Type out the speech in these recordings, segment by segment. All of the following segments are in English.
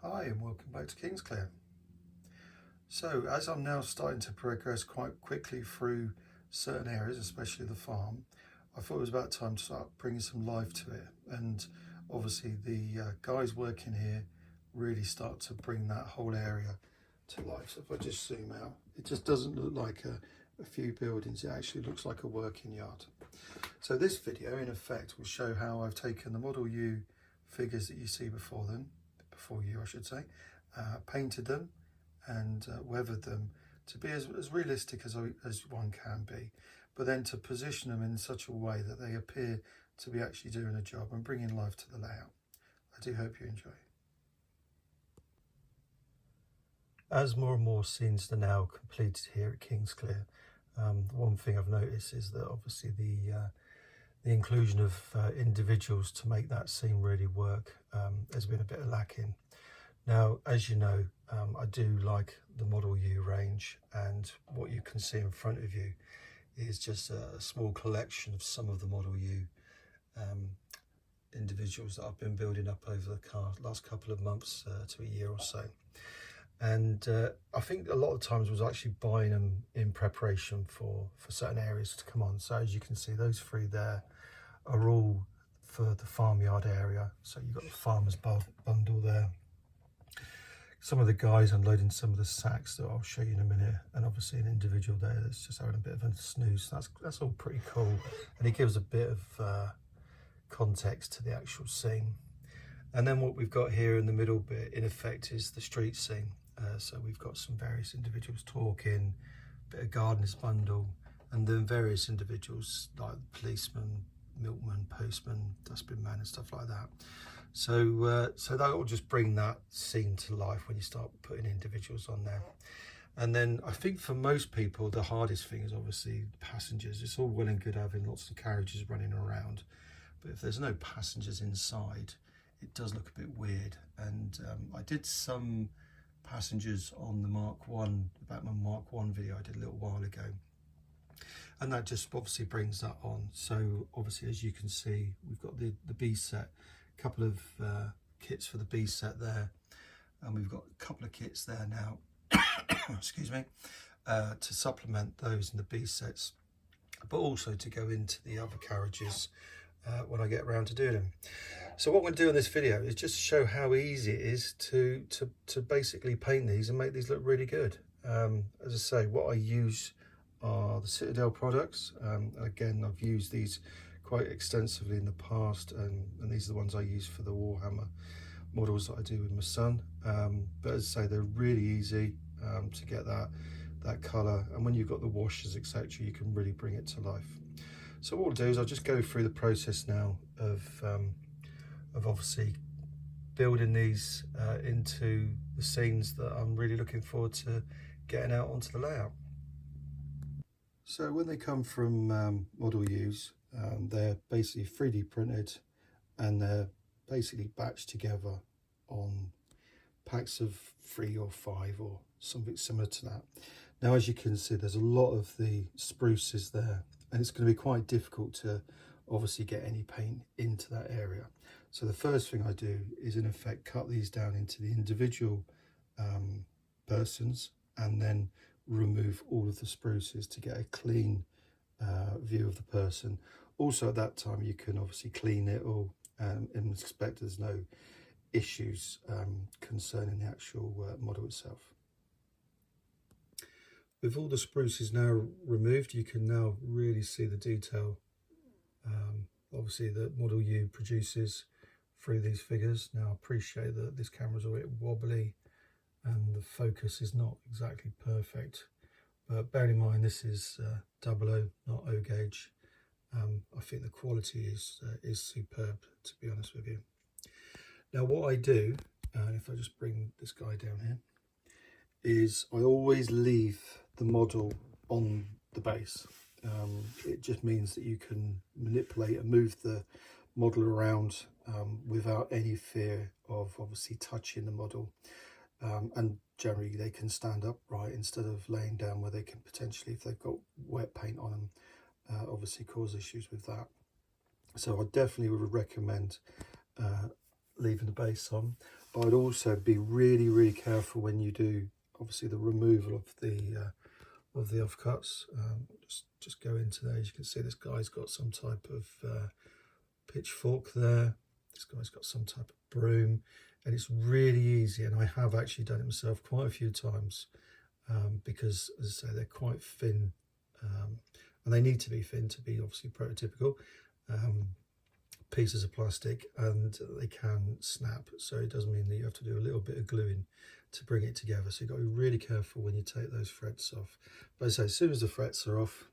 Hi and welcome back to Kingsclere. So as I'm now starting to progress quite quickly through certain areas, especially the farm, I thought it was about time to start bringing some life to it. And obviously the guys working here really start to bring that whole area to life. So if I just zoom out, it just doesn't look like a few buildings, it actually looks like a working yard. So this video in effect will show how I've taken the Model U figures that you see before you I should say, painted them and weathered them to be as realistic as one can be, but then to position them in such a way that they appear to be actually doing a job and bringing life to the layout. I do hope you enjoy. As more and more scenes are now completed here at Kingsclere, one thing I've noticed is that obviously the inclusion of individuals to make that scene really work has been a bit lacking. Now, as you know, I do like the Model U range, and what you can see in front of you is just a small collection of some of the Model U individuals that I've been building up over the last couple of months to a year or so. And I think a lot of times I was actually buying them in preparation for certain areas to come on. So as you can see, those three there are all for the farmyard area. So you've got the farmer's bundle there. Some of the guys unloading some of the sacks that I'll show you in a minute, and obviously an individual there that's just having a bit of a snooze. That's all pretty cool, and it gives a bit of context to the actual scene. And then what we've got here in the middle bit, in effect, is the street scene. So we've got some various individuals talking, a bit of gardener's bundle, and then various individuals like policemen, milkman, postman, dustbin man, and stuff like that. So so that will just bring that scene to life when you start putting individuals on there. And then I think for most people the hardest thing is obviously passengers. It's all well and good having lots of carriages running around, but if there's no passengers inside, it does look a bit weird. And I did some passengers on the Mark 1, about my Mark 1 video I did a little while ago, and that just obviously brings that on. So obviously, as you can see, we've got the B set, a couple of kits for the B set there, and we've got a couple of kits there now excuse me, to supplement those in the B sets, but also to go into the other carriages when I get around to doing them. So what I'm going to do in this video is just show how easy it is to basically paint these and make these look really good. As I say, what I use are the Citadel products. Again, I've used these quite extensively in the past, and these are the ones I use for the Warhammer models that I do with my son. But as I say, they're really easy to get that colour, and when you've got the washes, etc., you can really bring it to life. So what we'll do is I'll just go through the process now of obviously building these into the scenes that I'm really looking forward to getting out onto the layout. So when they come from Model U's, they're basically 3D printed, and they're basically batched together on packs of 3 or 5 or something similar to that. Now, as you can see, there's a lot of the spruces there, and it's going to be quite difficult to obviously get any paint into that area. So the first thing I do is in effect cut these down into the individual persons, and then remove all of the spruces to get a clean view of the person. Also at that time you can obviously clean it all and inspect there's no issues concerning the actual model itself. With all the spruces now removed, you can now really see the detail obviously that Model U produces through these figures. Now I appreciate that this camera's a bit wobbly and the focus is not exactly perfect, but bearing in mind this is 00, not O gauge, I think the quality is superb, to be honest with you. Now what I do, and if I just bring this guy down here, is I always leave the model on the base. It just means that you can manipulate and move the model around without any fear of obviously touching the model. And generally they can stand upright instead of laying down, where they can potentially, if they've got wet paint on them, obviously cause issues with that. So I definitely would recommend leaving the base on. but I'd also be really careful when you do obviously the removal of the offcuts. Just go into there. As you can see, this guy's got some type of pitchfork there. This guy's got some type of broom, and it's really easy, and I have actually done it myself quite a few times, because as I say, they're quite thin, and they need to be thin to be obviously prototypical pieces of plastic, and they can snap, so it does mean that you have to do a little bit of gluing to bring it together. So you've got to be really careful when you take those threads off. But as I say, as soon as the threads are off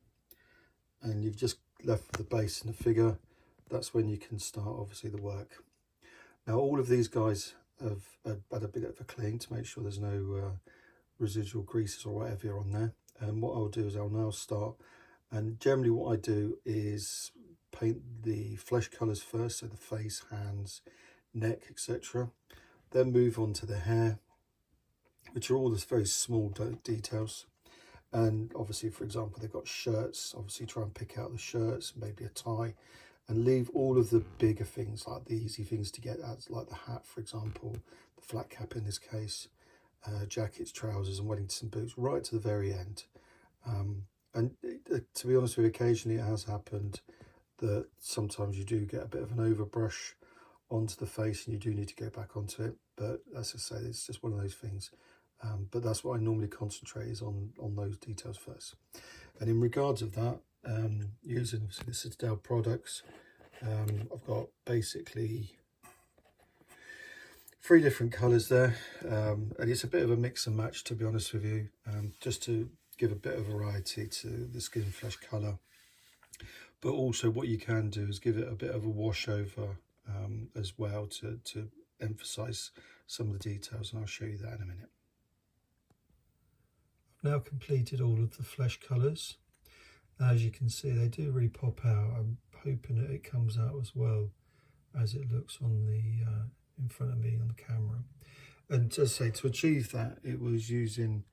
and you've just left the base and the figure, that's when you can start obviously the work. Now all of these guys have had a bit of a clean to make sure there's no residual greases or whatever on there. And what I'll do is I'll now start, and generally what I do is paint the flesh colours first, so the face, hands, neck, etc. Then move on to the hair, which are all the very small details. And obviously, for example, they've got shirts, obviously try and pick out the shirts, maybe a tie, and leave all of the bigger things, like the easy things to get at, like the hat, for example, the flat cap in this case, jackets, trousers and Wellington boots, right to the very end. And to be honest with you, occasionally it has happened that sometimes you do get a bit of an overbrush onto the face and you do need to go back onto it. But as I say, it's just one of those things. But that's what I normally concentrate is on those details first. And in regards of that, using the Citadel products, I've got basically 3 different colours there, and it's a bit of a mix and match, to be honest with you, just to give a bit of variety to the skin and flesh colour. But also what you can do is give it a bit of a wash over as well to emphasise some of the details, and I'll show you that in a minute. I've now completed all of the flesh colours. As you can see, they do really pop out. I'm hoping that it comes out as well as it looks on the in front of me on the camera. And to say, to achieve that, it was using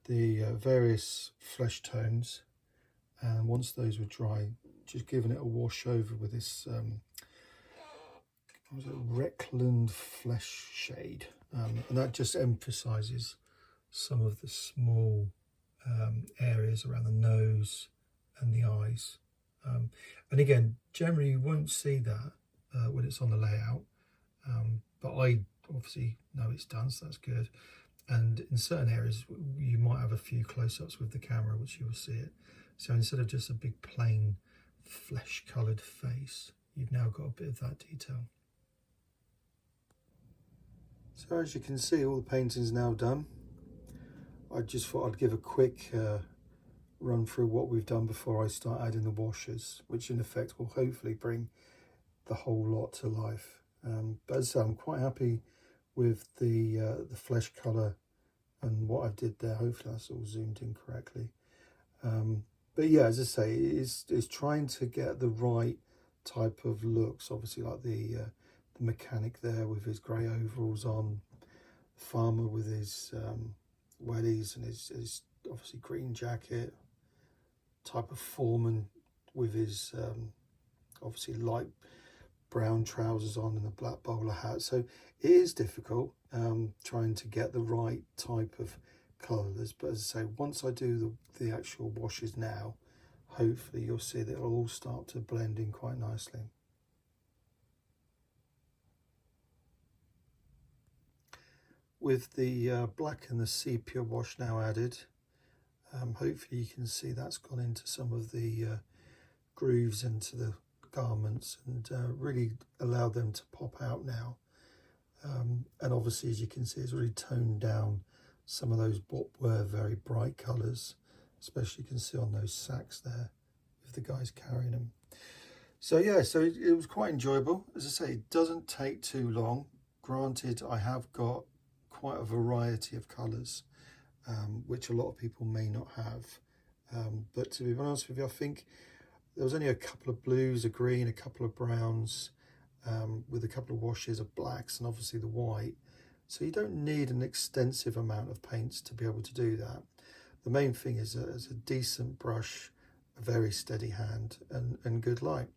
the various flesh tones, and once those were dry, just giving it a wash over with this Reckland flesh shade, and that just emphasises some of the small areas around the nose and the eyes. And again, generally you won't see that when it's on the layout, but I obviously know it's done, so that's good. And in certain areas you might have a few close-ups with the camera which you will see it. So instead of just a big plain flesh coloured face, you've now got a bit of that detail. So as you can see, all the painting's now done. I just thought I'd give a quick run through what we've done before I start adding the washes, which in effect will hopefully bring the whole lot to life. But as I say, I'm quite happy with the flesh colour and what I did there. Hopefully that's all zoomed in correctly. But yeah, as I say, it's trying to get the right type of looks. Obviously, like the mechanic there with his grey overalls on, the farmer with his wellies and his obviously green jacket, type of foreman with his obviously light brown trousers on and a black bowler hat. So it is difficult trying to get the right type of colours, but as I say, once I do the actual washes now, hopefully you'll see that it'll all start to blend in quite nicely. With the black and the sepia wash now added, hopefully you can see that's gone into some of the grooves into the garments and really allowed them to pop out now. And obviously, as you can see, it's really toned down some of those what were very bright colours, especially you can see on those sacks there with the guys carrying them. So yeah, so it was quite enjoyable. As I say, it doesn't take too long. Granted, I have got quite a variety of colours, which a lot of people may not have. But to be honest with you, I think there was only a couple of blues, a green, a couple of browns, with a couple of washes of blacks and obviously the white. So you don't need an extensive amount of paints to be able to do that. The main thing is a decent brush, a very steady hand and good light.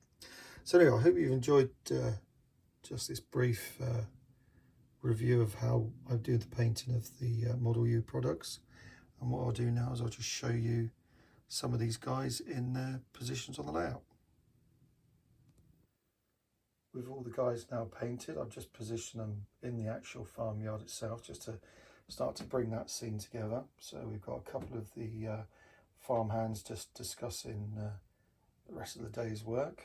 So anyway, I hope you've enjoyed just this brief review of how I do the painting of the Model U products. And what I'll do now is I'll just show you some of these guys in their positions on the layout. With all the guys now painted, I've just positioned them in the actual farmyard itself just to start to bring that scene together. So we've got a couple of the farm hands just discussing the rest of the day's work.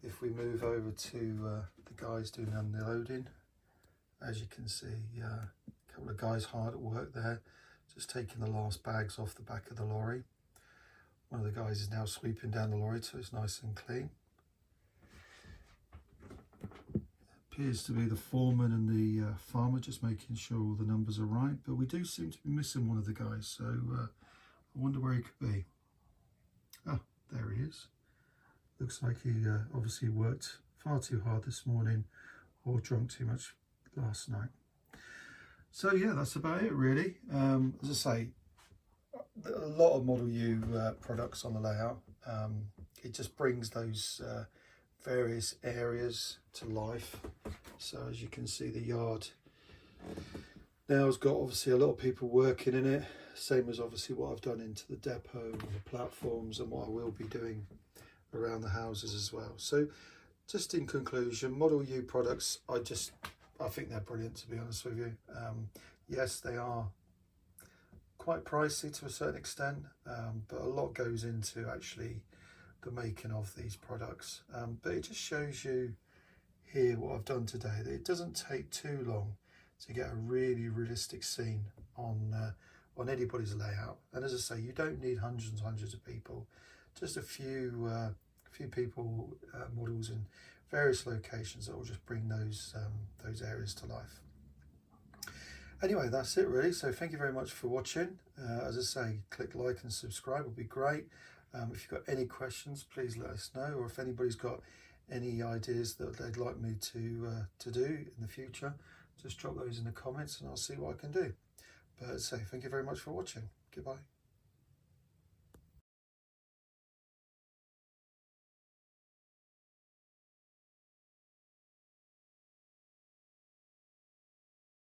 If we move over to the guys doing unloading, as you can see, a couple of guys hard at work there, just taking the last bags off the back of the lorry. One of the guys is now sweeping down the lorry so it's nice and clean. Appears to be the foreman and the farmer just making sure all the numbers are right, but we do seem to be missing one of the guys, so I wonder where he could be. Oh, there he is. Looks like he obviously worked far too hard this morning or drunk too much last night. So yeah, that's about it really. As I say, a lot of Model U products on the layout. It just brings those various areas to life. So as you can see, the yard now has got obviously a lot of people working in it, same as obviously what I've done into the depot and the platforms and what I will be doing around the houses as well. So just in conclusion, Model U products, I think they're brilliant, to be honest with you. Yes, they are quite pricey to a certain extent, but a lot goes into actually the making of these products. But it just shows you here what I've done today, that it doesn't take too long to get a really realistic scene on anybody's layout. And as I say, you don't need hundreds and hundreds of people, just a few people, models in various locations that will just bring those areas to life. Anyway, that's it really. So thank you very much for watching. As I say, click like and subscribe would be great. If you've got any questions, please let us know, or if anybody's got any ideas that they'd like me to do in the future, just drop those in the comments and I'll see what I can do. But as I say, thank you very much for watching. Goodbye.